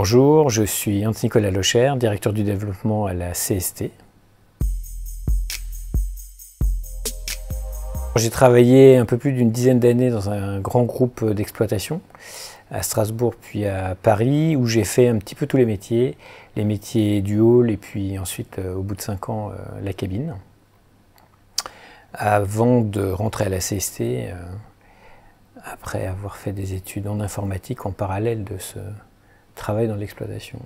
Bonjour, je suis Hans-Nicolas Locher, directeur du développement à la CST. J'ai travaillé un peu plus d'une dizaine d'années dans un grand groupe d'exploitation à Strasbourg puis à Paris, où j'ai fait un petit peu tous les métiers du hall et puis ensuite au bout de 5 ans la cabine, avant de rentrer à la CST après avoir fait des études en informatique en parallèle de ce travail dans l'exploitation.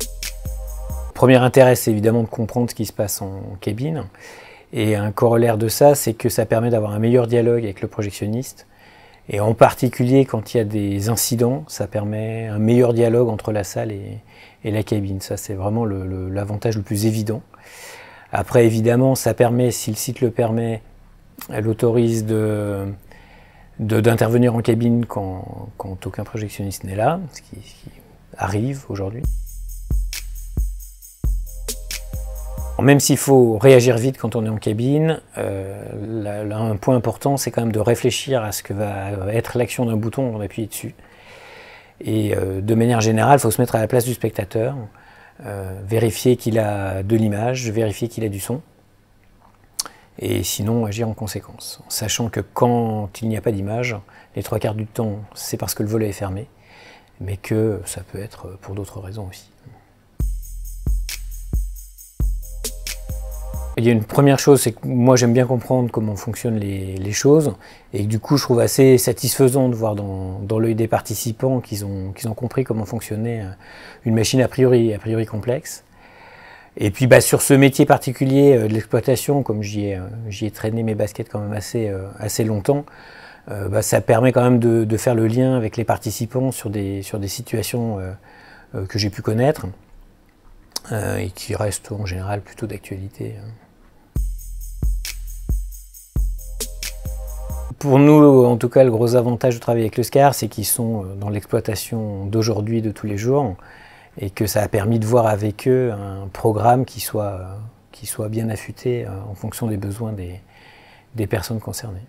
Le premier intérêt, c'est évidemment de comprendre ce qui se passe en cabine. Et un corollaire de ça, c'est que ça permet d'avoir un meilleur dialogue avec le projectionniste. Et en particulier, quand il y a des incidents, ça permet un meilleur dialogue entre la salle et la cabine. Ça, c'est vraiment l'avantage le plus évident. Après, évidemment, ça permet, si le site le permet, elle autorise d'intervenir en cabine quand aucun projectionniste n'est là, ce qui arrive aujourd'hui. Même s'il faut réagir vite quand on est en cabine, un point important, c'est quand même de réfléchir à ce que va être l'action d'un bouton avant d'appuyer dessus. Et de manière générale, il faut se mettre à la place du spectateur, vérifier qu'il a de l'image, vérifier qu'il a du son, et sinon agir en conséquence. En sachant que quand il n'y a pas d'image, les 3/4 du temps, c'est parce que le volet est fermé, mais que ça peut être pour d'autres raisons aussi. Il y a une première chose, c'est que moi j'aime bien comprendre comment fonctionnent les choses, et que du coup je trouve assez satisfaisant de voir dans l'œil des participants qu'ils ont compris comment fonctionnait une machine a priori complexe. Et puis sur ce métier particulier de l'exploitation, comme j'y ai traîné mes baskets quand même assez longtemps, ça permet quand même de faire le lien avec les participants sur des situations que j'ai pu connaître et qui restent en général plutôt d'actualité. Pour nous, en tout cas, le gros avantage de travailler avec le SCAR, c'est qu'ils sont dans l'exploitation d'aujourd'hui, de tous les jours, et que ça a permis de voir avec eux un programme qui soit bien affûté en fonction des besoins des personnes concernées.